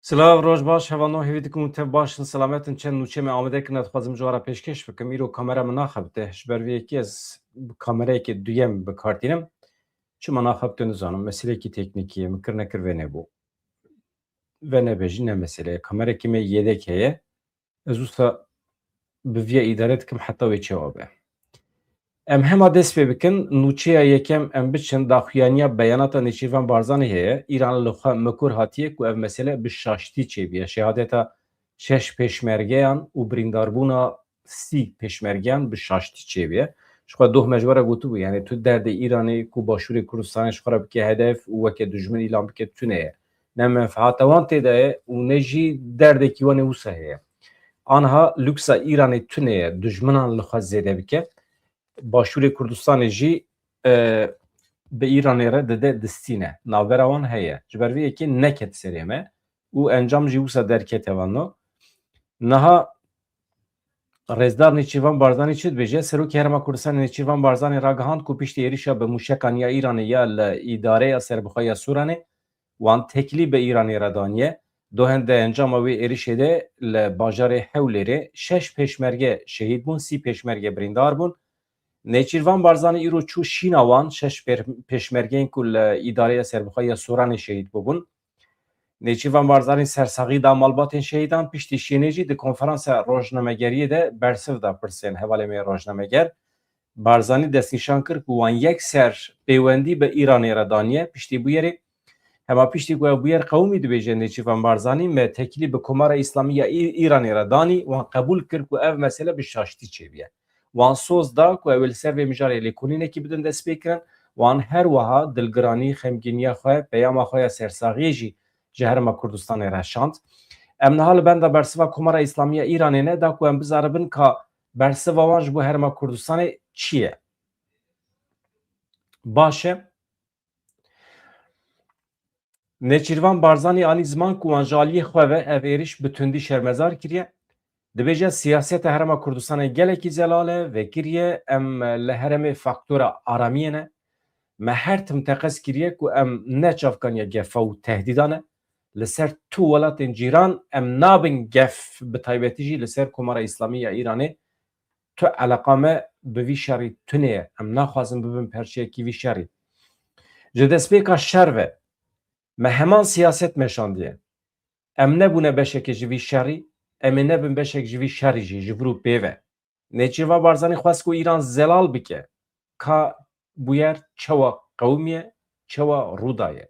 سلاو روز باش هوانو هیویدی کم تب باشن سلامتن چند نوچه می آمده کنه خوازم جوارا پیشکش بکم ایرو کامera مناخبته هشبر وی یکی از کامرای که دویم بکارتینم چه مناخبته نزانم مسئله کی تکنیکیه مکر نکر و نبو و نبجی نه مسئله کامرا کی می یدک هیه از اوستا بوی ادارت کم حتی وی جوابه ام هما دست بکن نوچه یکم ام بچن داخویانیا بیانات نشیفان بارزانی هیه ایران لخوا مکور هاتیه که اف مسئله بشاشتی چه بیه شهادتا شش پشمرگیان و برینداربونا سی پشمرگیان بشاشتی چه بیه شخوا دوه مجبوره گوتو بو یعنی تو درد ایرانی که باشور کردستان شخورا بکه هدف و که دجمن ایلان بکه تونه نه منفعات وان تیده و نجی درد کیوان وسه هیه آنها لوکسا ایرانی تونه دجمنان لخوا زیده بکه باشور کردستان جی به ایران را دده دستینه ناوراوان هیه جبروی یکی نکت سریمه و انجام جیوسا درکت وانو نها رزدار نیچیوان بارزانی چید بجه سروک هرما کردستان نیچیوان بارزانی راگهاند کو پیشت ایریشا به موشکان یا ایران یا اداره یا سربخواه سورانه وان تکلی به ایرانی را دانیه دو هنده انجام اوی ایریشه ده لباجار حولیره 6 پشمرگه شهید بون 30 پشمرگه بریندار بون نیچیروان بارزانی ایرو چو شیناوان 6 پشمرگین کل اداره سربخواه سوران شهید ببون نیچیروان بارزانی سرساقی دا مالباتین شهیدان پیشتی شینیجی ده کنفرانس روزنامه‌گری ده برسف دا پرسین حواله می روزنامه‌گر بارزانی دست نشان کرد که وان یک سر پیوندی به ایرانی را دانیه پیشتی بویری هما پیشتی که بویر قومی دو بیجه نیچیروان بارزانی می تکلی به کمار اسلامی ایرانی را دانی وان قبول کرد که اف مسئله بشاشتی چه بیه وان سوز دا که اول سر و مجاری لیکونینه که بدن دست بکرن وان هر وها دلگرانی خمگینی خواه پیام خواه سرساقی جی جهرما کردستان رشاند امن حال بنده برسوا کمار اسلامی ایرانی نه دا که ام بزاربن که برسوا وانج بو هرما کردستان چیه باشه نچیروان بارزانی آنی زمان که وانجالی خواه و اف ایریش بتوندی شرمزار کریه دبیجه سیاست هرما کردستان گلکی زلاله و کریه ام لهرم فاکتور آرامیه نه ما هر تم تقص کریه که ام نچاف کنیا گفه و تهدیدانه لسر تو ولات جیران ام نابن گف بطایبتیجی لسر کمار اسلامی یا ایرانی تو علاقامه به وی شری تونه ام نخوازم ببین پرچه کی وی شری جدسپیکا شروه ما همان سیاست مشاندیه ام نبونه بشک جوی شری ام نبون بشک جوی شری جی جبرو بیوه نیچیوا بارزانی خواست که ایران زلال بکه که بویر چوا قومیه چوا رودایه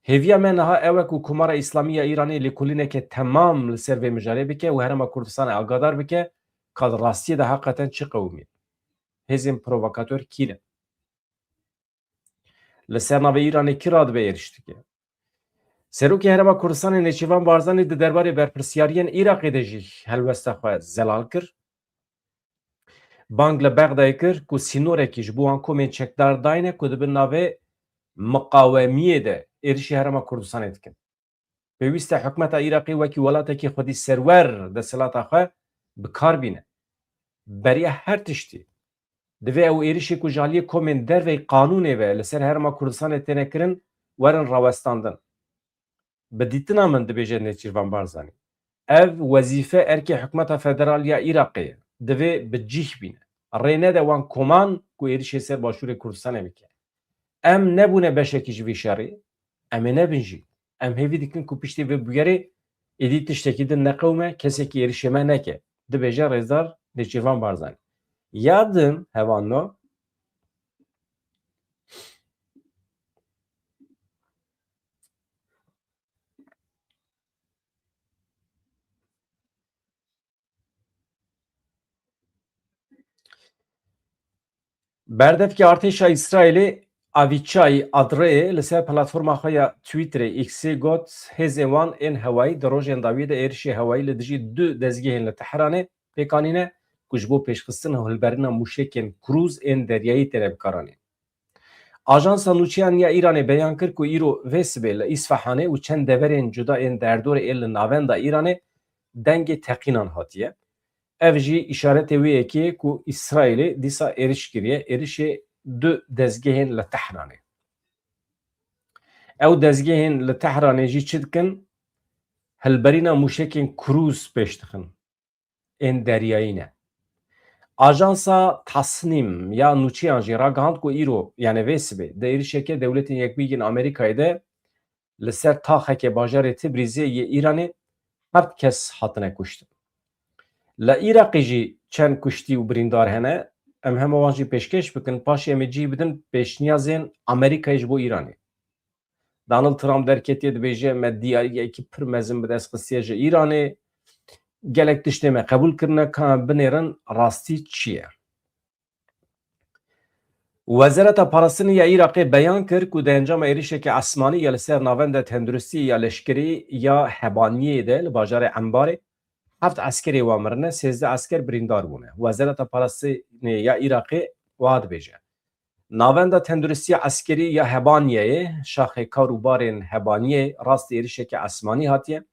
هیویا من ها اوه که کمار اسلامی ایرانی لیکولینه که تمام لسر و مجاره بکه و هرما کردستان آگادار بکه که راستی ده حقیقتا چه قومیه هزیم پرووکاتور کینه لسر ناوه ایرانی کی راد به ایرشتی که سروکی هرما کردستان نیچیوان بارزانی ده درباره برپرسیاریان ایراقی ده جی هلوسته خواه زلال کر بانگ لبغدای کر که سینوره کش بوان کومین چکدار داینه که ده به ناوه مقاومیه ده ایرشی هرما کردستان ادکن پێویستە حکومەتە عێراقی وەکی وڵاتێکی خودی سەروەر دەسەڵاتە خۆ بکاربینە بەریە هەر تشتی divê ew êrişê ku jaliyê komên dervê qanûnê ve li ser herma Kurdistanê têne kirin werin rawestandin bi dîtina min dibêje Nêçîrvan Barzanî ev wezîfe erkê hikûmeta federal ya Iraqê ye divê bi cih bîne rê nede wan koman ku êrişê ser başûrê Kurdistanê bike em nebûne beşekî ji vî şerê em ê nebin jî em hêvî dikin ku piştî vê bûyerê êdî tiştekî din neqewme kesekî êrişê me neke dibêje Rêzdar Nêçîrvan Barzanî Yardım hevanno berdevki artêşa İsraîlê Avîçayê adreyê li ser platforma xwe ya Twitterê X'ê got hêzên wan ên hewayî di rojên dawî de êrişê hewayî li dijî du dezgehên li Tehranê pêkanîne ku ji bo pêşxistina hilberîna mûşekên krûz ên deryayî têne bikaranîn. Ajansa nûçeyan ya Îranê beyan kir ku îro vê sibê li Îsfahanê û çend deverên cuda ên derdorê ên li navenda Îranê dengê teqînan hatiye. Ev jî îşaretê wê yekê ye ku İsraîlê dîsa êriş kiriye êrişê du dezgehên li Tehranê. Ew dezgehên li Tehranê jî çi dikin? هلبرینا موشکین کروز پیش دخن این دریایی نه آژانسا تصنیم یا نوچی آنجی را گاند کو ایرو یعنی ویسبه ده ایرشکه دولتین یک بیگین امریکای ده لسر تاخه که باجار تبریزی یه ایرانی هفت کس حتنه کشت ل عراقی جی چند کشتی و بریندار هنه ام هم وانجی پیشکش بکن پاش امی جی بدن پیشنیازین امریکایش بو ایرانی دانالد ترامپ درکتیه دبیجه مدیاری اکی پر مزن بده از قصیه ایرانی gelek tiştê me qebûl kirine ka binêrin rastî çi ye? Wezareta Parastinê ya Iraqê beyan kir ku di encama êrişekê esmanî ya li ser navenda tenduristî ya leşkerî ya hebaniyê de li bajarê Embarê heft eskerê wan mirine, 13 esker birîndar bûne. Wezareta Parastinê ya Iraqê wiha dibêje. Navenda tenduristiya eskerî ya hebaniyeyê, şaxê kar û barên hebaniyê rastî êrişekê esmanî hatiye.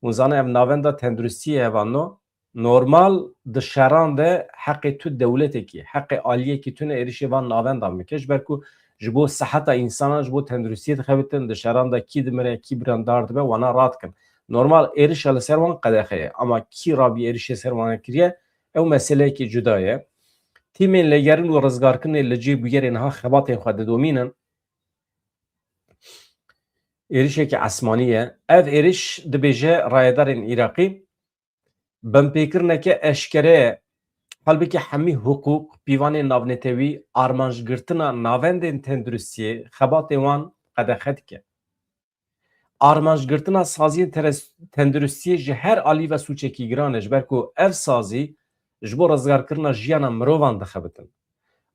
Uzana ev navenda tenduristiye evano normal di şeran de heqê tu devletekî, heqê aliyekî tu ne êrişê van navenda mike ji ber ku ji bo seheta insana ji bo tenduristiyê dixebitin di şeran de kî dimire kî birandar dibe wana radikin. Normal êrişa li ser wan qedexe ye ama kî rabî êrişê ser wan kiriye ew meseleyekî cuda ye. Tîmên legerin û rizgarkirinê li cê bûyerên ha xebatên xwe didomînin êrişekî esmanî ye. Ev êriş dibêje rayedarên Iraqî bempêkirineke eşkere ye halbekî hemî hukuk, pîvanên navnetewî, armanjgirtina navendên tenduristiyê xebatê wan qedexe dike. Armanjgirtina saziyên tenduristiyê ji her alî ve sûçekî giran e ji ber ku ev sazî ji bo rizgarkirina jiyana mirovan dixebitin.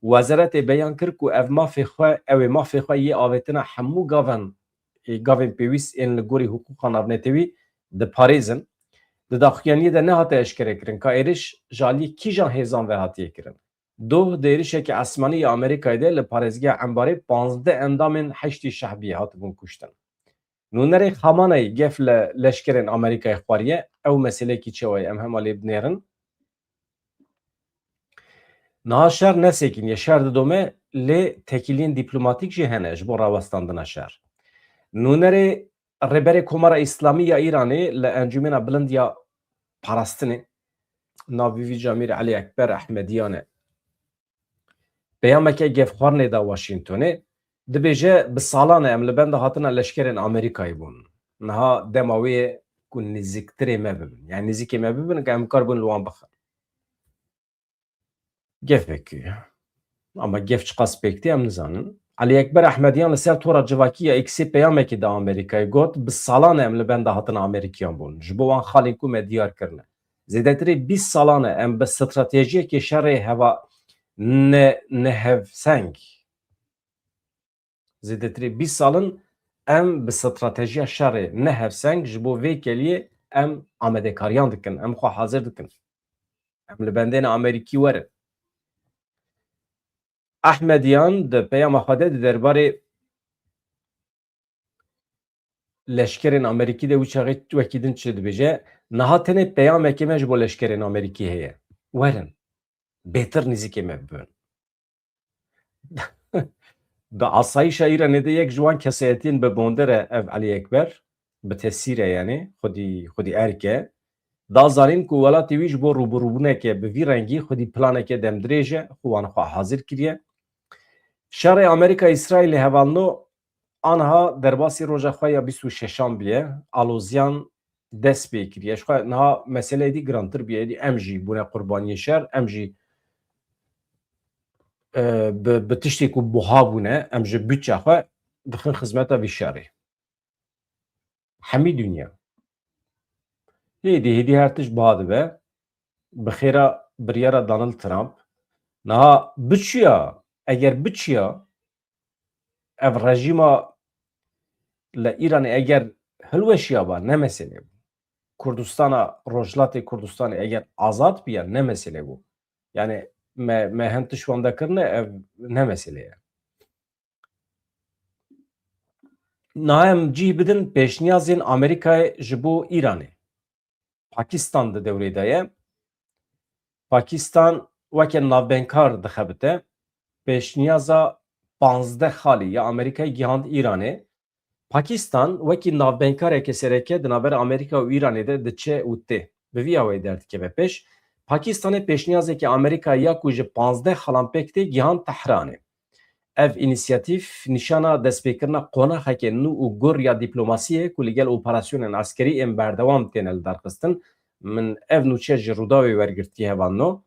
Wezaretê beyan kir ku ev mafê xwe ew ê mafê xwe yê avêtina hemû gavên pêwîst ên li gorî hukûqa navnetewî diparêzin. Di daxuyaniyê de nehate eşkere kirin ka êriş ji aliyê kîjan hêzan ve hatiye kirin. Doh di êrişekê esmanî ya Amerîkayê de li parêzgeha Embarê 15 endamên heştî şehbiyê hatibûn kuştin. Nûnerê Xamanayê gef li leşkerên Amerîkayê xwariye ew meselekî çawa ye em hema lê binêrin. Niha şer nesekîn ye şer didome lê tekiliyên dîplomatîk jî hene ji bo rawestandina şer. Nûnerê rêberê Komara İslamî ya Îranê li Encûmena Bilind ya Parastinê navî vî Camîr Elî Ekber Ehmediyan e. Peyameke gevxwarinê da Washingtonê dibêje bi salan e em li benda hatina leşkerên Amerîkayê bûn. Niha dema wê ye ku nêzîktirê me bibin. Yani nêzîkê me bibin ka em kar bûn li wan bixin. Gevekî. Ama gev çi qas pêktî em nizanin. Elî Ekber Ehmediyan li ser tora civakî ya Xê peyamekê da Amerîkayê got bi salan e em li benda hatina Amerîkiyan bûn. Ji bo wan xalên ku me diyar kirine. Zêdetirê 20 salan e em bi stratejiyekê şerê heva nehevseng. Zêdetirê 20 salin em bi stratejiya şerê nehevseng ji bo vê keliyê em amedekariyan dikin, em xwe hazir dikin. Em li bendên Amerîkî werin. Ehmediyan di peyama xwe de di derbarê leşkerên Amerîkî de wî çaxê wekî din çi dibêje, niha tenê peyamekê me ji bo leşkerên Amerîkî heye. Werin. Bêtir nêzîkê me bibin. Di asayîşa Îranê de yek ji wan kesayetiyên bibonder e ev Elî Ekber bi tesîr e yani xwedî erke da zanîn ku welatê wî ji bo rûbirûbûnekê bi vî rengî xwedî planekê demdirêj e xwe wan xwe hazir kiriye. Şerê Amerîka İsraîlê hevalno anha derbasî roja xwe ya 26 biye aloziyan dest pê kiriye. Ji xwe niha meseleyê dî girantir biye em jî bûne qurbaniyê şer em jî bi tiştê ku buha bûne em ji bütçe xwe dixin xizmeta vî şerê. Hemî dünya. Hêdî her tişt buha dibe bi xêra biryara Donald Trump niha biçûya eger biçûya ev rejîma li Îranê eger hilweşiya ba ne meselê bû. Kurdistana Rojhilatê Kurdistanê eger azad biya ne meselê bû. Yani me hin tişt wan dekirine ev ne meselê ye. Niha em cih bidin pêşniyazên Amerîkayê ji bo Îranê. Pakistan di dewrê de ye. Pakistan weke navbenkar dixebite pêşniyaza 15 xalî ya Amerîkayê gihand Îranê Pakistan wekî navbenkareke sereke di navbera Amerîka û Îranê de diçe û tê. Bi vî awayî derdikeve pêş, Pakistanê pêşniyazeke Amerîkayê ya ku ji 15 xalampek tê gihan Tehranê. Ev înîsyatîv nîşana destpêkirina qonaxeke nû û gur ya dîplomasiyê ku li gel operasyonên askerî ên berdewam têne li derxistin, min ev nûçe ji Rûdawê wergirtiye hevano.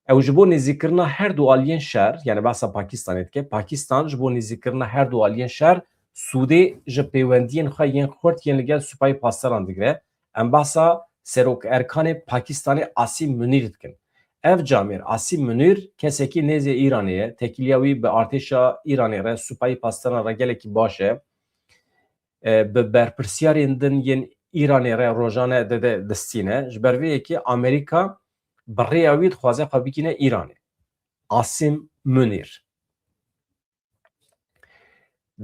Ew ji bo nêzîkirina her du aliyên şer, yani behsa Pakistanê dike, Pakistan ji bo nêzîkirina her du aliyên şer Sûdê ji pêwendiyên xwe yên xurt yên li gel Supayê Pasdaran digire. Em behsa Serokerkanê Pakistanê Asîm Munîr dikin. Ev camêr Asîm Munîr kesekî nêzê Îranê ye. Tekiliya wî bi artêşa Îranê re Supayê Pasdaran re gelekî baş e. Bi berpirsyarên din yên Îranê re rojane de distîne. Ji ber vê yekê Amerîka bi rêya wî dixwaze xwe bikîne Îranê. Asîm Munîr.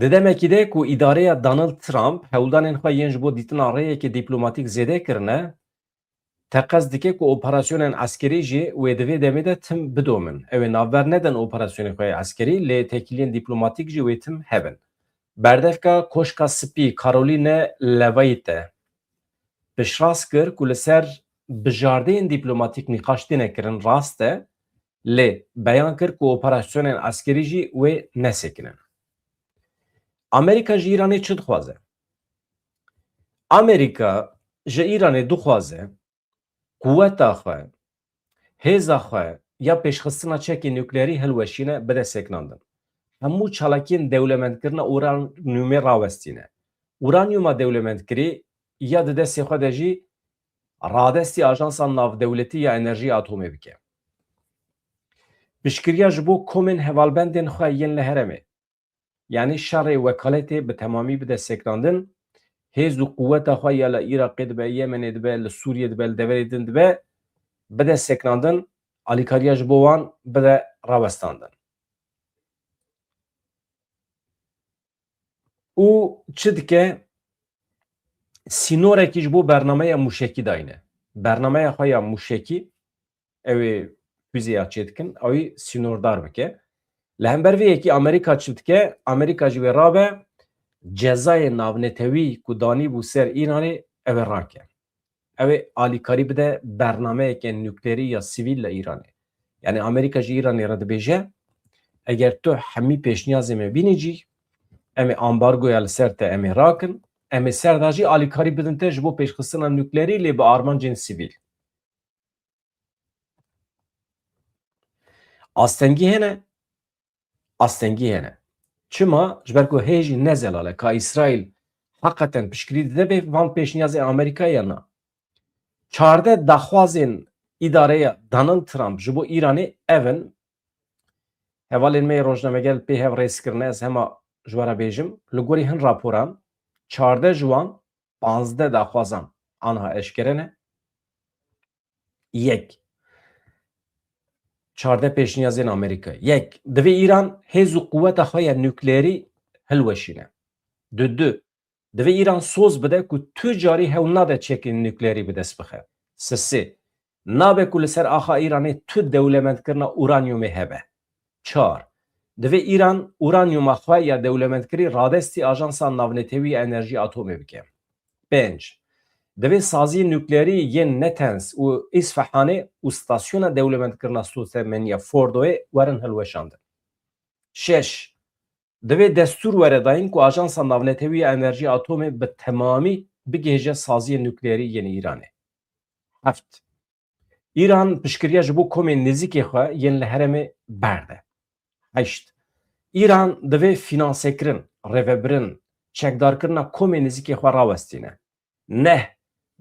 Di demekî de ku îdareya Donald Trump hewldanên xwe yên ji bo dîtina rêyekê dîplomatîk zêde kirine, teqez dike ku operasyonên eskerî jî wê di vê demê de tim bidomin. Ew ê navber nedin operasyonên xwe eskerî, lê tekiliyên dîplomatîk jî wê tim hebin. Berdevka Koşka Spî Caroline Leavitt te piştrast kir ku li ser bijardeyên dîplomatîk nîqaş têne kirin rast e, lê beyan kir ku operasyonên eskerî jî wê nesekinin. Amerîka ji Îranê çi dixwaze? Amerîka ji Îranê dixwaze quweta xwe, hêza xwe ya pêşxistina çekê nuklerî hilweşîne bide seknandin. Hemû çalakiyên dewlemendkirina uranyumê rawestîne. Uranyuma dewlemendkirî ya di destê xwe de jî radestî Ajansa Navdewletî ya Enerjiya Atomê bike. Piştgiriya ji bo komên hevalbendên xwe yên li herêmê, yani şerê wekaletê bi temamî bide seknandin, hêz û quweta xwe ya li Iraqê dibe, Yemenê dibe, li Sûriyê dibe, li deverê din dibe, bide seknandin, alîkariya ji bo wan bide rawestandin. û çi dike? Sînorekî ji bo bernameya mûşekî dayîne. Bernameya xwe ya mûşekî, ew ê füzeya çê dikin, ew ê sînordar bike. Li hember vê yekî Amerîka çi dike? Amerîka ji wê rabe cezayê navnetewî ku danî bû ser Îranê ew ê rake. Ew ê alîkarî bide bernameyeke nuklerî ya sivîl li Îranê. Yani Amerîka ji Îranê re dibêje eger tu hemî pêşniyazê me bînî cî, em ê ambargoya li ser te em ê rakin, em ê ser da jî alîkarî bidin te ji bo pêşxistina nuklerî lê bi armancên sivîl. Astengî hene? Astengî hene. Çima? Ji ber ku hêjî nezelale ka İsraîl heqeten piştgirî dide bê van pêşniyazê Amerîkayê ya na. 14 daxwazên îdareya Donald Trump ji bo Îranê ev in. Hevalên me rojnamegel pê hev rêskirine ez hema ji we re bêjim. Li gorî hin raporan 14 ji wan 15 daxwazan anha eşkere ne. Yek. 14 pêşniyazên Amerîkayê. Yek. Divê Îran hêz û quweta xwe ya nuklerî hilweşîne. Du. Divê Îran soz bide ku tu carî hewl nade çekên nuklerî bi dest bixe. Sê. Nabe ku li ser axa Îranê tu dewlemendkirina uranyumê hebe. 4. Divê Îran uranyuma xwe ya dewlemendkirî radestî Ajansa Navnetewî ya Enerjiya Atomê bike. 5. Divê saziyê nuklerî yên Natanz û İsfahanê û stasyona dewlemendkirina Sotemeniya Fordoyê werin hilweşandin. 6. Divê destûr were dayîn ku Ajansa Navnetewî ya Enerjiya Atomê bi temamî bigêje saziyê nuklerî yên Îranê. 7. Îran piştgiriya ji bo komên nêzîkê xwe yên li herêmê berde. 8. Îran divê finansekirin, rêvebirin, çekdarkirina komên nêzîkê xwe rawestîne. 9.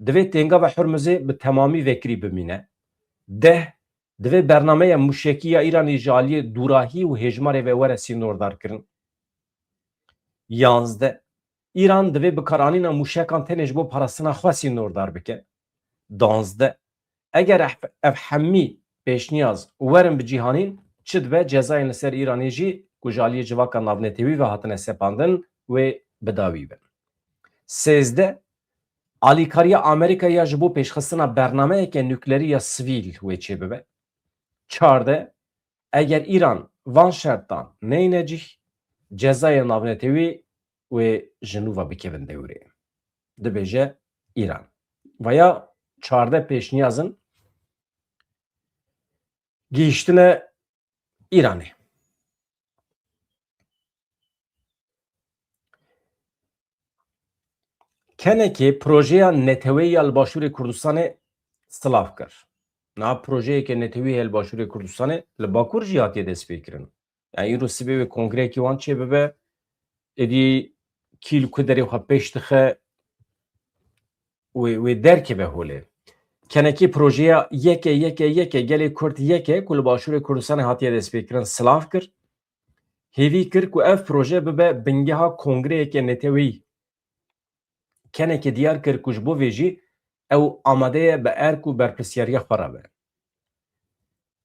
Divê têngava Hurmuzê bi temamî vekirî bimîne. 10. Divê bernameya mûşekî ya Îranê ji aliyê dûrahî û hêjmarê ve were sînordarkirin. 11. Îran divê bikaranîna mûşekan tenê ji bo parastina xwe sînordar bike. 12. Eger ev hemî pêşniyaz werin bi cîhanîn, çi dibe cezayên li ser Îranê jî ku ji aliyê civaka navnetewî ve hatine sepandin wê bidawî bin. 13. Alîkariya Amerîkayê ya ji bo pêşxistina bernameyeke nuklerî ya sivîl wê çê bibe. 14. Eger Îran van şertan neyne cih, cezayê navnetewî و جنوبا بکevin devrê. Dibêje İran. Veya çarde pêşniyazin gihiştine İranê. Kenekê projeya neteweyî ya li Başûrê Kurdistanê silav kir. Niha projeyeke netewî heye li Başûrê Kurdistanê li Bakur jî hatiye destpêkirin. Yani îro sibê wê kongrekî wan çê bibe êdî kî li ku derê xwe pêş dixe wê derkeve holê. Kenekê projeya yeke gelê Kurd yeke ku li Başûrê Kurdistanê hatiye destpêkirin silav kir. Hêvî kir ku ev proje bibe bingeha kongreyeke netewî. Kenekê diyar kir ku ji bo vê jî ew amade ye bi erk û berpirsyariya xwe re be.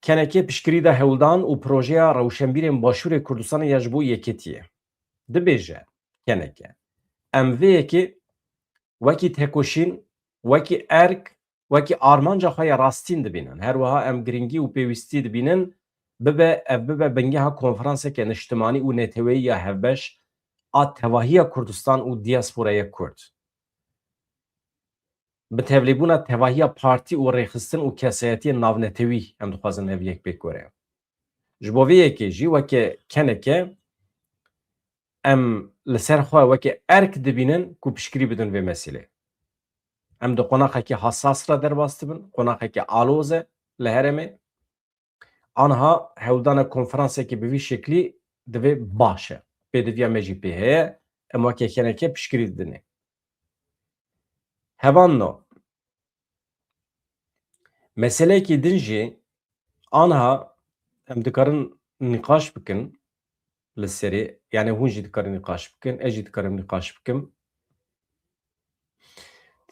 Kenekê piştgirî da hewldan û projeya rewşenbîrên Başûrê Kurdistanê ya ji bo yekîtiyê. Dibêje Keneke em vê yekê wekî tekoşîn, wekî erk, wekî armanca xwe ya rastîn dibînin. Her wiha em giringî û pêwîstî dibînin bibe bingeha konferanseke niştimanî û neteweyî ya hevbeş a tevahiya Kurdistan û diasporaya Kurd. Bi tevlîbûna tevahiya partî û rêxistin û kesayetiyên navnetewî em dixwazin ev yek pêk were. Ji bo vê yekê jî weke keneke em li ser xwe wekî erk dibînin ku piştgirî bidin vê meselê. Em di qonaxekî hesas re derbas dibin, qonaxekî aloz e li herêmê. Aniha hewldana konferansekê bi vî şeklî divê baş e. Pêdiviya me jî pê heye, em weke keneke piştgirî didinê. Hevan meseleyekî din jî aniha em dikarin nîqaş bikin li serê, yani hûn jî dikarin nîqaş bikin, ez jî dikarim nîqaş bikim.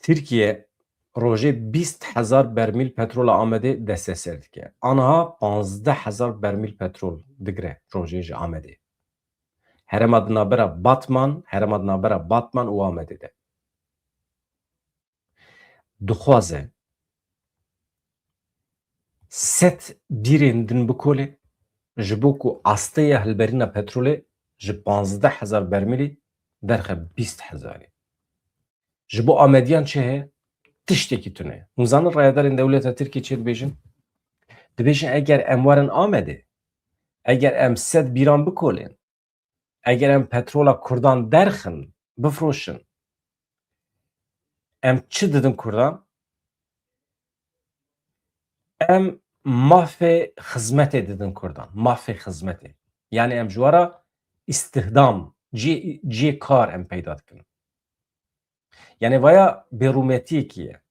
Tirkiye rojê 20,000 bermîl petrola Amedê desteser dike. Aniha 15,000 bermîl petrol digire rojê ji Amedê. Herêma di navbera Batman û Amedê de. Dixwaze set bîrên din bikolê ji bo ku asteya hilberîna petrolê ji 15,000 bermîlî derxe 20,000. Ji bo Amedyan çi heye? Tiştekî tune. Hûn zanin rayedarên dewleta Tirkiye çê dibêjin? Dibêjin eger em warin Amedê, eger em set bîran bikolên, eger em petrola Kurdan derxin, bifroşin, em çi didin Kurdan? Em mafê xizmetê didin Kurdan. Mafê xizmetê. Yani em ji wara istihdam, cihê kar em peyda dikin. Yani vaya berûmetiyekî ye.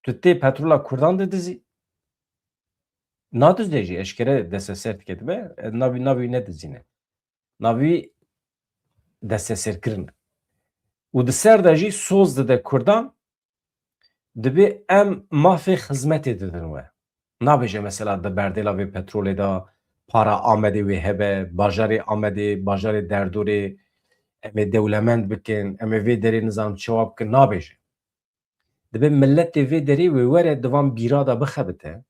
Tu tê petrola Kurdan didizî, nadizê jî eşkere desteser dike dibe, navî nedizîne. Navî desteserkirin. û di ser de jî soz dide Kurdan, dibê em mafê xizmetê didin we. Nabêje mesela di berdêla vê petrolê da para Amedê wê hebe, bajarê Amedê, bajarê Derdorê em ê dewlemend bikin, em ê vê derê nizanim çawa bikin, nabêje. Dibe milletê vê derê wê were di van bîra da bixebite,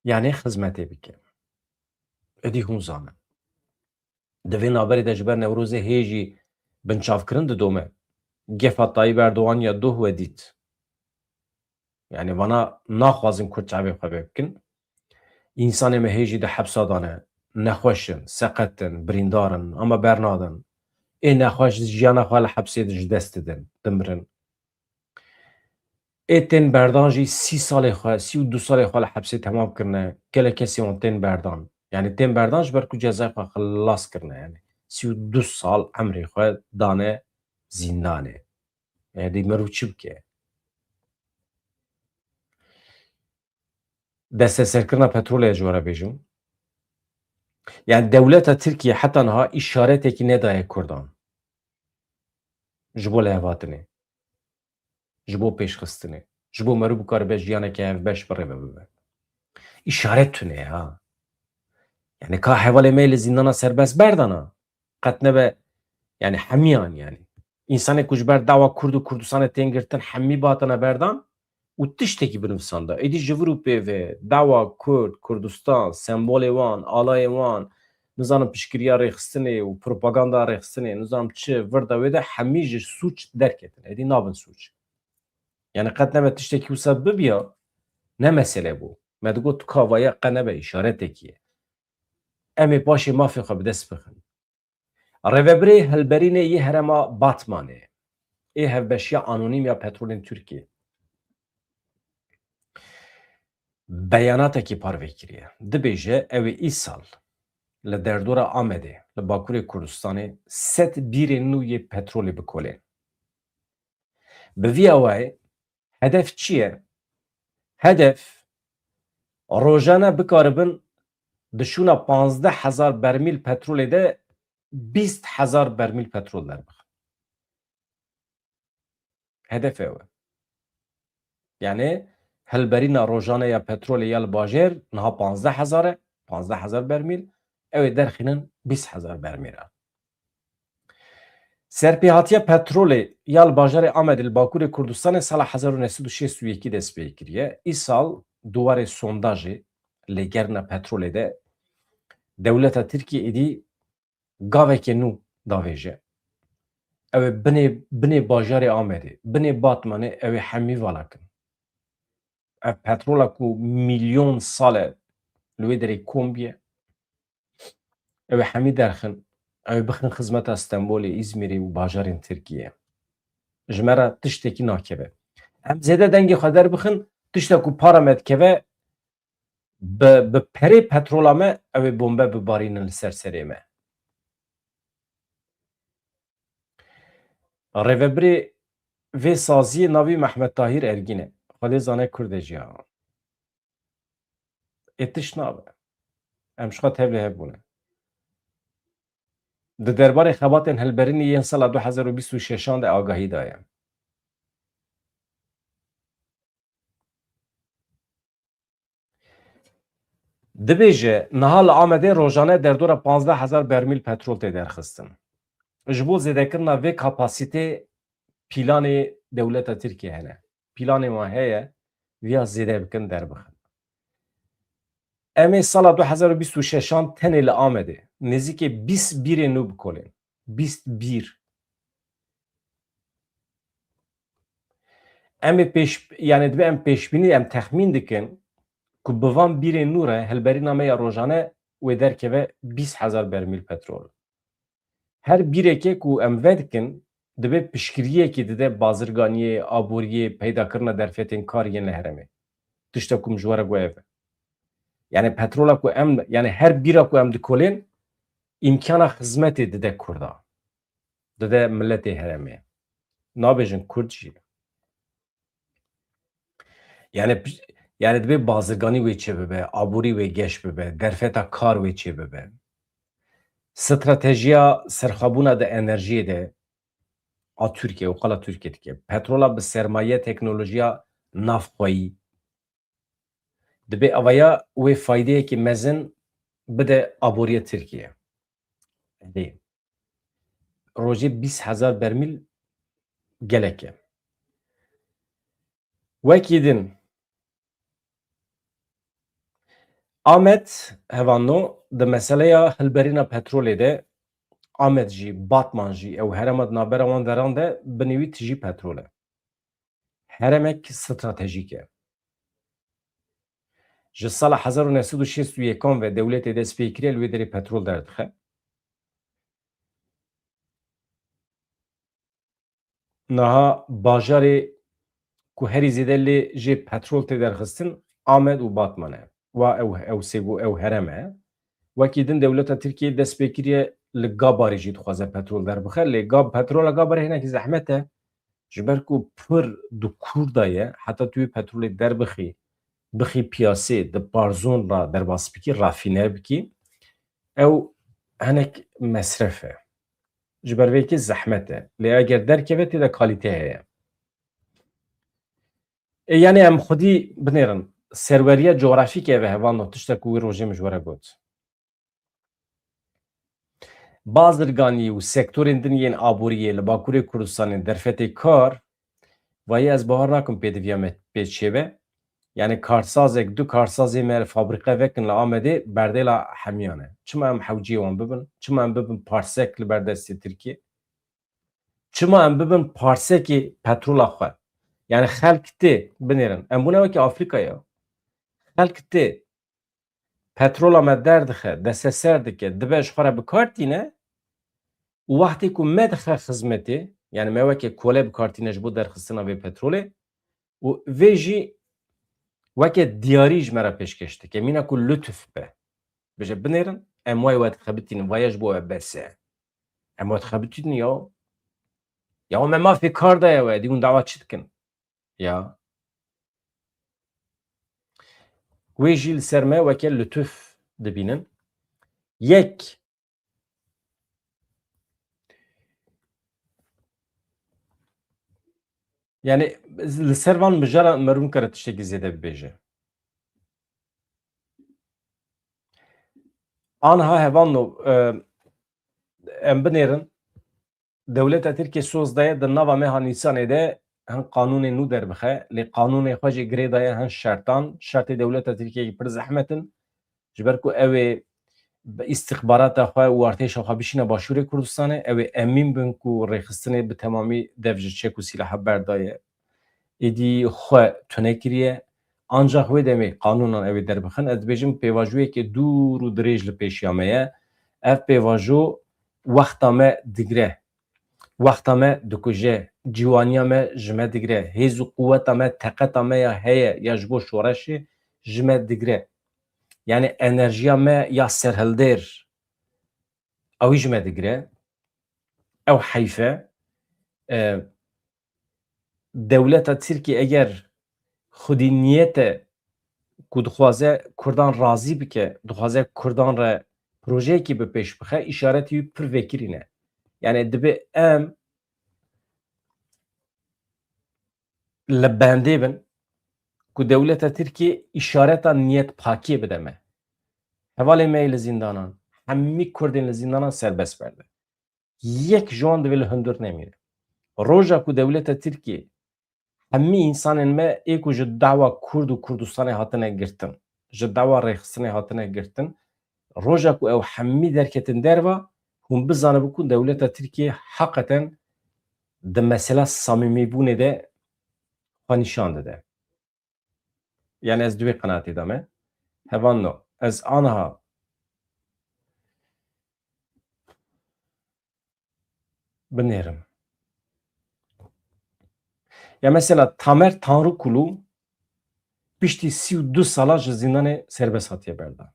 yani xizmetê bike. Êdî hûn zanin. Di vê naberê de ji ber Newrozê hê jî binçavkirin didome. Gefa Tayyip Erdogan ya doh we dît. Yani vana naxwazin Kurd çavê xwe vê bikin. İnsanê me hê jî di hepsa dane, nexweşin, seqetin, birîndarin, ama bernadin. Ê nexweş jiyana xwe li hepsê de ji dest didin, dimirin. Ê tên berdan jî 30 salê xwe, 32 salê xwe li hepsê temam kirine, gelek kesî wan tên berdan. Yani tên berdan ji ber ku cezayê xwe xilas kirine, yani 32 sal emrê xwe dane zîndanê. Yani mirov çi bike? Desteserkirina petrolê ji were bêjim. Yani dewleta Tirkiye heta niha îşaretekî nedaye Kurdan. Ji bo lêvehatinê, ji bo pêşxistinê, ji bo merû bikaribe jiyaneke hevbeş birêve bibe. İşaret tune ha. Yani ka hevalê me li zîndana serbest berdana. Qet nebe yani hemiyan yani. İnsanê ku ji ber dawa Kurd û Kurdistanê tên girtin hemî batine berdan û tiştekî binivîsanda. Êdî ji vir û pêvê dawa Kurd, Kurdistan, sembolê wan, alayê wan, نزانم پشکریا رخصتنه و پروپاگاندا رخصتنه نزانم چه ورده ویده همیشه سوچ درکتن ادی نابن سوچ یعنی قد نمه تشتکی وسط ببیا نه مسئله بو مدگو تو کاوایه قنبه اشاره تکیه امی باشی مافی خواه بدست بخن ریوبری هلبرینه یه هرما باتمانه ای هفبشیا آنونیم یا پترولین ترکیه بیانات کی پاروی کریه دبیجه اوی ای سال لدردورا آمده لباکور کردستانه ست بیر نوی پترولی بکله به وی اوای هدف چیه؟ هدف روزانه بکاربن دشونا 15,000 برمیل پترول ده 20,000 برمیل پترول در بخ هدف اوه یعنی هلبرینا روزانه یا پترول یا الباجر نها 15,000 برمیل اوه درخینن 20,000 برمیل سرپیهاتیا پترول یا الباجر آمد الباکور کردستان سال 1962 دست پی کریه ای سال دوار سونداجی لگرنا پترول ده دولت ترکیه ایدی گاوه که نو داویجه او بنی باجار آمده بنی باتمانه او همی والا کن او پترولا کو میلیون ساله لوی داری کومبیه او همی درخن او بخن خدمت استانبول ازمیری و باجارین ترکیه جمره تشتکی ناکبه هم زیده دنگی خدر بخن تشتکو پارامت که به پری پترولامه او بومبه ببارین سرسریمه ریوبری و سازی ناوی محمد طاهر ارگینه خالی زانه کرده جیان اتش نابه امشقا تبله هبونه ده درباره خباتن هلبرینی یه سال 2026 ده آگاهی دایم دبیجه نهال آمده روزانه در دور 15,000 برمیل پترول ته درخستن جبو زیده کرنا و کپاسیته پیلان دولت ترکیه هنه پیلان ما هیه ویا زیده بکن در بخن امی سال 2026 تنیل آمده نزدیک 20 بیر نو بکلین 20 بیر امی پیش یعنی دبی ام پیش بینی ام تخمین دکن که بوان بیر نوره هلبری نامه یا روزانه و در که 20,000 برمیل پترول هر بیره که ام ودکن دبی پشکریه که دده بازرگانی آبوریه پیدا کرنا در فتن کاری نهرمه تشتا کم جواره گوهه یعنی پترولا کو ام یعنی هر بیره کو ام دکولین امکان خدمت دده کرده دده ملت هرمه نابجن کردشی یعنی دبی بازرگانی وی چه ببه آبوری وی گش ببه درفتا کار وی چه ببه استراتژیا سرخابونه ده انرژی ده ترکیه و قلا ترکیه که پترولا به سرمایه تکنولوژیا نافخوایی دبی اویا و فایده که مزن بده آبوری ترکیه دی روزی 20,000 برمیل گلکه وکیدن آمد هوانو ده مسئله هلبرینا پترول ده آمد جی باتمان جی او هرمد نابر وان دران ده بنوی تجی پتروله هرمک استراتژیکه جه سال 1961 و دولت دست پیکری لوی دری پترول دردخه نها باجار که هری زیده لی جه پترول تی درخستن آمد و باتمانه و او سیگو او هرمه وکیدن دولت ترکیه دست پیکری لگاباری جید خوازه پترول در بخیر لگاب پترول لگاباری هنه که زحمته جبر کو پر دو کور دایه حتی توی پترول در بخی پیاسه ده بارزون را در باس بکی رافینر بکی او هنک مصرفه جبر وی که زحمته لی اگر در که بیتی ده کالیته هیه یعنی هم خودی بنیرن سروریه جغرافیک اوه هوانو تشتا کوی روژه مجوره بود بازرگانی و سکتورین دنیین آبوریه لباکوری کردستان در فتی کار وای از بهار نکن پیدویامت پیچه Yani karsazek du karsazê me fabrika vekin li Amedê berdêla hemiyan e. Çima em hewciyê wan bibin? Çima em bibin parsek li ber destê Tirkiye? Çima em bibin parsekê petrola xwe? Yani xelk tê binêrin. Em bûne wekî Afrikayê ye. Xelk tê petrola me derdixe, desteser dike, dibe ji xwe re bikartîne û wextê ku me dixe xizmetê, yani me wekî kole bikartîne ji bo derxistina vê petrolê û vê jî weke diyarî ji me re pêşkeş dike. Mîna ku lütf be. Bêje binêrin, em wayê we dixebitînin, vaya ji bo we bes e. Em we dixebitînin ya. Ya me mafê kar daye we, dî hûn dawa çi dikin? Ya. Wê jî li ser me weke lütuf dibînin. Yek yani li ser van mijara me rûm kire tiştekî zêde bibêje. Aniha hevano em binêrin dewleta Tirkiye soz daye di nava meha Nîsanê de hin qanûnê nû derbixe. Lê qanûnê xwe jî girê daye hin şertan. Şertê dewleta Tirkiyeyê pir zehmetin ji ber ku ew ê bi îstixbarata xwe û artêşa xwe bişîne Başûrê Kurdistanê. Ew ê emîn bin ku rêxistinê bi temamî dev ji çek û sîlaha berdaye. Êdî xwe tune kiriye. Ancak wê demê qanûnan ew ê derbixin. Ez dibêjim pêvajûyekê dûr û dirêj li pêşiya me ye. Ev pêvajo wexta me digire. Wexta me dikuje. Cîwaniya me ji me digire. Hêz û quweta me teqeta me ya heye ya ji bo şoreşê ji me digire. Yani enerjiya me ya serhildêr ew ji me digire. Ew heyf e. Dewleta Tirkiye eger xwedî niyete ku dixwaze Kurdan razî bike, dixwaze Kurdan re projeyekî bi pêş bixe, îşaretî wî pir vekirî ne. Yani dibe em li bendê bin ku dewleta Tirkiye îşareta niyet pakiyê bide me. Hevalê me li zîndanan, hemî Kurdên li zîndanan serbest berde. Yek ji wan divê li hundir nemîre. Roja ku dewleta Tirkiye hemî însanên me ê ku ji dawa Kurd û Kurdistanê hatine girtin, ji dawa rêxistinê hatine girtin, roja ku ew hemî derketin derve, hûn bizanibin ku dewleta Tirkiye heqeten di mesela samîmîbûnê de xwe nîşan dide. Yani ez divê qenaetê de me. Hevan no. Ez aniha binêrim. Ya mesela Tamer Tanrıkulu piştî 32 sala ji zîndanê serbest hatiye berdan.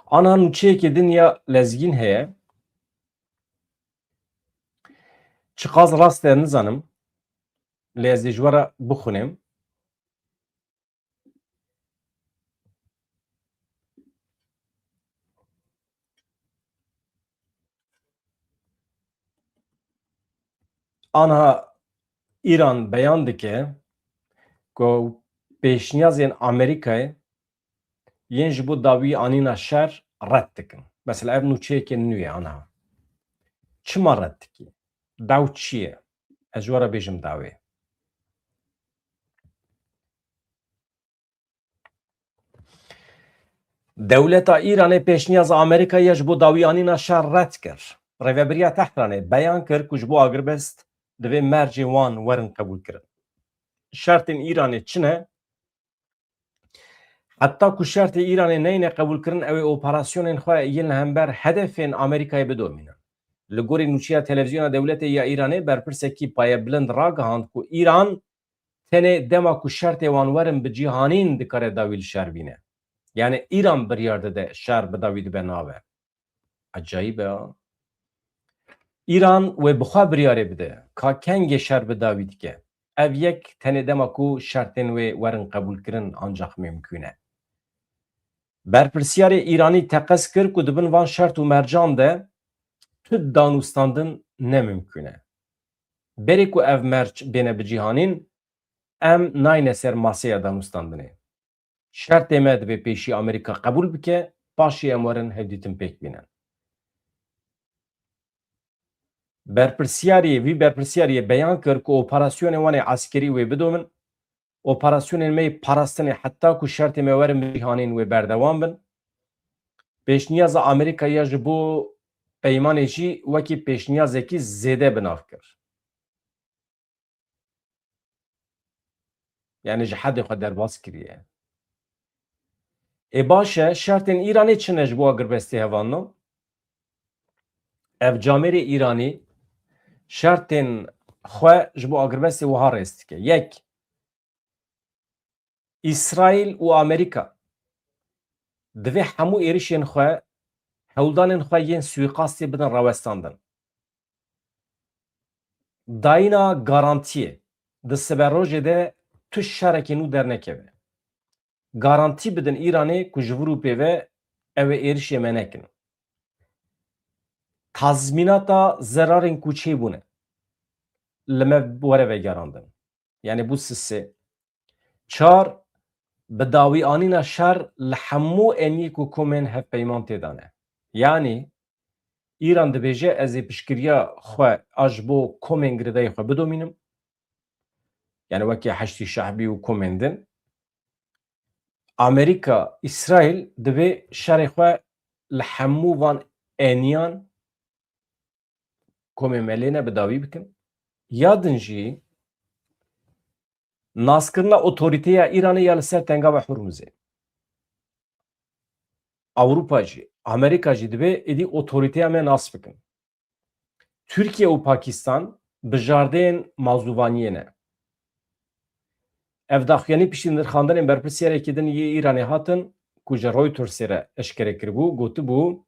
Aniha nûçeyekê din ya lezgîn heye. Çiqas rast e nizanim. Lê ez ê ji we re bixwînim. Aniha İran beyan dike ku pêşniyazên Amerîkayê yên ji bo dawî anîna şer red dikin. Mesela ev nûçeyekê nû ye aniha. Çima red dikî? Daw çi ye? Ez ji we re bêjim dawê. Dewleta Îranê pêşniyaza Amerîkayê ji bo dawî anîna şer red kir. Rêveberiya Tehranê beyan kir ku ji bo agirbest divê mercên wan werin qebûl kirin. Şertên Îranê çi ne? Heta ku şertê Îranê neyne qebûlkirin ew ê operasyonên xwe yên li hember hedefên Amerîkayê bidomînin. Li gorî nûçiya televizyona dewletê ya Îranê berpirsekî payebilind ragihand ku Îran tenê dema ku şertê wan werin bi cîhanîn dikare dawî li şer bîne. Yani İran biryar dide şer bi dawî dibe nave. Acayîb e ha. İran wê bi xwe biryarê bide ka kengê şer bi dawî dike. Ev yek tenê dema ku şertên wê werin qebûlkirin ancak mümkün e. Berpirsyarê Îranî teqez kir ku dibin van şert û mercan de tu danûstandin nemimkün e. Berê ku ev merc bêne bi cîhanîn, em nayne ser masaya danûstandinê. Şertê me divê pêşî Amerîka qebûl bike, paşî em werin hevdîtin pêk bînin. berpirsiyariye beyan kir ku operasyonê wan ê askerî wê bidomin, operasyonên me yê parastinê heta ku şertê me werin cîhanên wê berdewam bin. Pêşniyaza Amerîkaya ji bo peymanê jî wekî pêşniyazekî zêde binav kir. Yani ji hedê xwe derbas kiriye. Baş e, şertên Îranê çi ne ji bo agirbestê hevanon? Ev camerê Îranî şertên xwe ji bo agirbestê wiha rêz dike. Yek, İsraîl û Amerîka divê hemû êrişên xwe, hewldanên xwe yên suîqastê bidin rawestandin. Dayîna garantiyê di siberrojê de tu şerekê nû dernekeve. Garantî bidin Îranê ku ji vir û pêve ew ê êrişê me nekin. Tazmînata zerarên ku çêbûne li me were vegerandin. Yani bû sisê. Çar, bi dawîanîna şer li hemû enîk û komên hevpeyman têda ne. Yani İran dibêje ez ê piştgiriya xwe a ji bo komên girdeyê xwe bidomînim. Yani wekî Heştî Şehbî û komên din. Amerîka, İsraîl divê şerê xwe li hemû van eniyan komên me lê ne bi dawî bikin. Ya din jî naskirina otorîteya Îranê ya li ser tengava Hormuzê. Avrupa jî, Amerîka jî divê êdî otorîteya me nas bikin. Türkiye û Pakistan bijardeyên mazûvaniyê ne. Ev daxuyanî piştî nirxandinên berpirsyareke din yê Îranê hatin ku ji Reutersê re eşkere kiribû, gotibû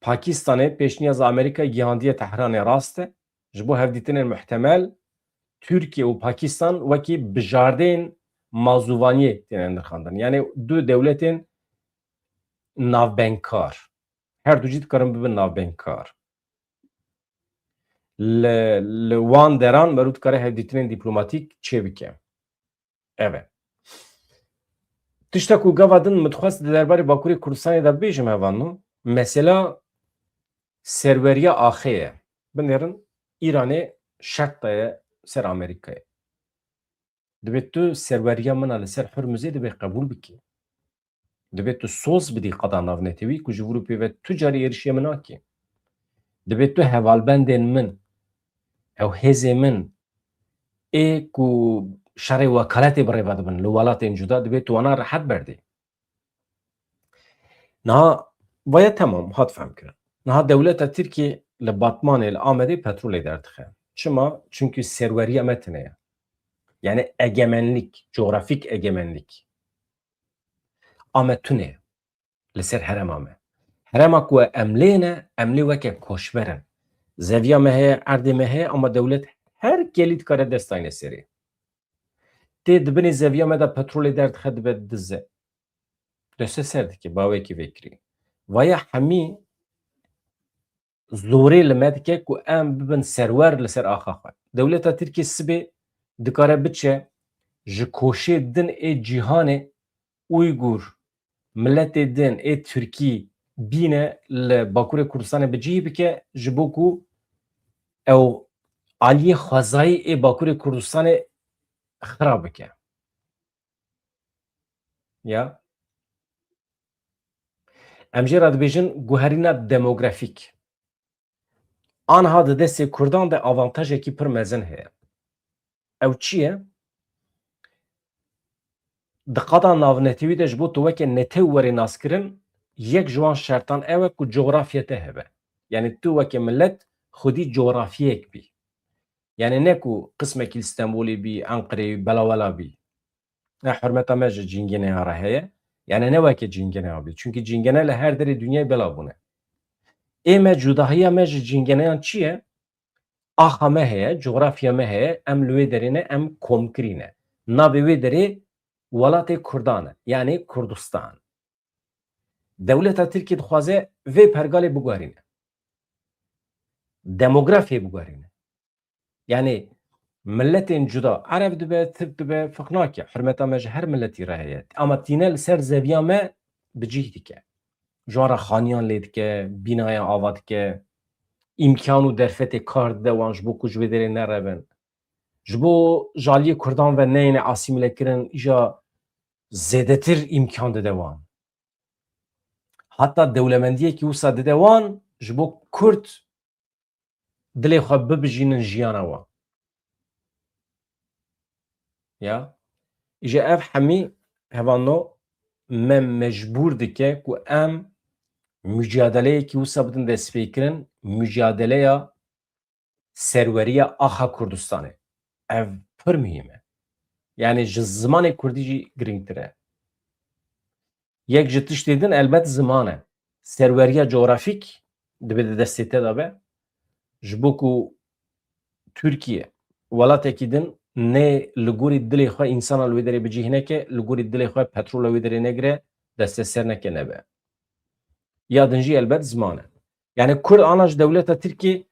Pakistanê pêşniyaza Amerîkayê gihandiye Tehranê rast e, ji bo hevdîtinên muhtemel Türkiye û Pakistan wekî bijardeyên mazûvaniyê têne nirxandin. Yani du dewletên navbengkar. Her du jî dikarin bibin navbengkar. Li wan deran merû dikare hevdîtinên dîplomatîk çê bike. Evet. Tişta ku gava din min dixwest di derbarê Bakurê Kurdistanê de bêjim hevan. Mesela serweriya axê ye. Binêrin İranê şert daye ser Amerîkayê. Divê tu serweriya min a li ser Hormuzê divê qebûl bikî. Divê tu soz bidî qeda navnetewî ku ji vir û pêve tu carî êrişiyê min nakî. Divê tu hevalbendên min, ew hêzê min ê ku şerê wekaletê birêve dibin li welatên cuda divê tu wana rehet berdî. Niha vaya temam hat femkirin. Niha dewleta Tirkiye li Batmanê li Amedê petrolê derdixe. Çima? Çünkü serweriya me tune ye. Yani egemenlik, coğrafik egemenlik. Ame tune li ser herema me. Herema ku em lê ne, em lê weke koşber in. Zeviya me heye, erdê me heye ama dewlet her kelî dikare destayne serê. Tê dibinê zeviya me de petrolê derdixe dibe dize. Deste ser dike, bawekî vekirî. Vaya hemî zorê li me dike ku em bibin serwer li ser axa xwe. Dewleta Tirkiye sibê dikare biçe ji koşê din ê cîhanê Uygur, milletê din ê Tirkî bîne li Bakurê Kurdistanê bi cihê bike ji bo ku ew aliyê xwezayî ê Bakurê Kurdistanê xirab bike. Ya em jê re dibêjin guherîna demografîk. Anha di destê Kurdan de avantajekî pir mezin heye. Ew çi ye? Di qeda navnetewî de ji bo tu weke netew werê naskirin, yek ji wan şertan ew e ku coğrafya te hebe. Yani tu weke millet xwedî coğrafiyek bî. Yani ne ku qismekî Stenbolê bî, Enqereyê, Belawela bî. Hurmeta me ji cîngenê re heye. Yani ne weke cîngenê bî. Çünkü cîngene li her derê dünyayê belav bûne. Ême cudahiya me ji cîngeneyan çi ye? Axa me heye, coğrafya me heye, em li wê derê ne, em komkirî ne. Navê wê derê Welatê Kurdan e, yani Kurdistan. Dewleta Tirkiye dixwaze vê pergalê biguherîne. Demografiyê biguherîne. Yani milletên cuda, Ereb dibe, Tirk dibe, firq nake. Hurmeta me ji her milletî re heye. Ama tîne li ser zeviya me bi cih dike. Ji wan re xaniyan lê dike, bînayan ava dike. imkan û derfetê kar dide wan ji bo ku ji vê derê nerebin. Ji bo jaliyê Kurdan ve neyne asîmîlekirin îja zêdetir imkan dide wan. Hatta dewlemendiyekî wisa dide wan ji bo Kurd dilê xwe bibijînin jiyana wan. Ya îje ev hemî hevano me mecbûr dike ku em mücadeleyekî wisa bidin destpêkirin mücadeleya serweriya axa Kurdistanê. Ev pir mühim e. Yani ji zimanê Kurdî jî girîngtir e. Yek ji tiştê din elbet ziman e. Serweriya coğrafîk dibe di destê te de be ji bo ku Türkiye welatekî din nê li gorî dilê xwe însana li wê derê bicih neke, li gorî dilê xwe petrol li wê derê negire, destê ser neke nebe. Ya din jî elbet ziman e. Yani Kurd ana ji dewleta Tirkiye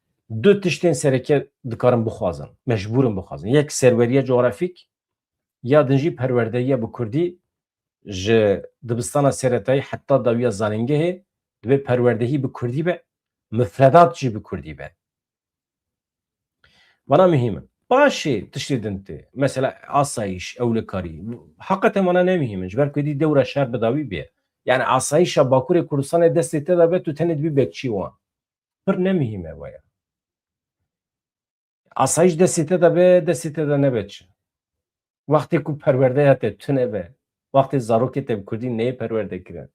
du tiştên sereke dikarin bixwazin. Mecbûrin bixwazin. Yek serweriya coğrafîk ya din jî perwerdeyiya bi Kurdî ji dibistana seretayî heta dawiya zanîngehê dibe perwerdehî bi Kurdî be, müfredat jî bi Kurdî be. Bana mühim e. Başê tiştê din tê. Mesela asayiş, ewlekarî. Heqeten bana ne mühim e. Ji ber ku dî dewra şer bi dawî bê. Yani asayişa Bakurê Kurdistanê destê te de be tu tenê dibî bekçî wan. Pir ne mühim e waya. Asayiş destê te de be, destê te de nebe çi. Wextê ku perwerdeya te tu nebe. Wextê zarokê te bi Kurdî neyê perwerde kirin.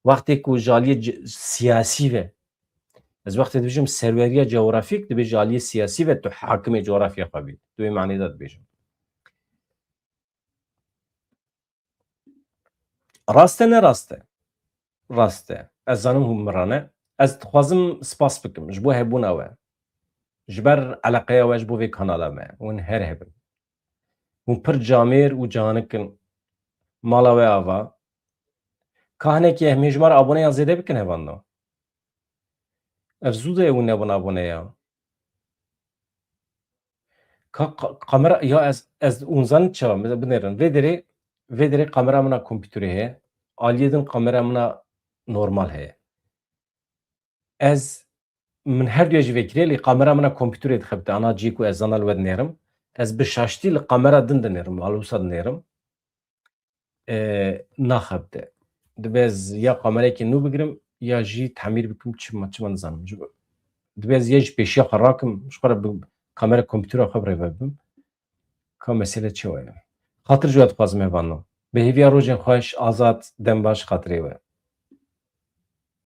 Wextê ku jaliyê siyasî ve ez wextê dibêjim serweriya coğrafîk dibe jaliyê siyasî ve tu hakimê coğrafya xwe bî. Tu vê manî de dibêjim. Rast e ne rast e? Rast e. Ez zanim hûn miran e. Ez dixwazim spas bikim ji bo hebûna we. Ji ber eleqeya we ji bo vê kanala me. Hûn her hebin. Hûn pir camêr û canikin mala we ava. Ka hinekî ehmêjmar aboneya zêde bikin hevanno. Ev zû de hûn nebin aboneya. Ka kamera ya ez hûn zanin çawa binêrin. Vê derê kamera mina kompîterê heye. Aliyê din kamera mina normal heye. Ez min her duya jî vekirê lê kamera mina kompîterê dixebite ana cî ku ez zana li we dinêrim. Ez bi şaştî li kamera din dinêrim, ali wisa dinêrim. Naxebite. Dibe ez ya kamerekê nû bigirim ya jî temîr bikim çima nizanim. Dibe ez ya ji pêşiya xwe rakim ji xwe re bi kamera kompîtera xwe birêve bibim. Ka mesele çi waye? Xatir ji we dixwazim hevano. Bi hêviya rojên xweş, azad, dem baş xatirê we.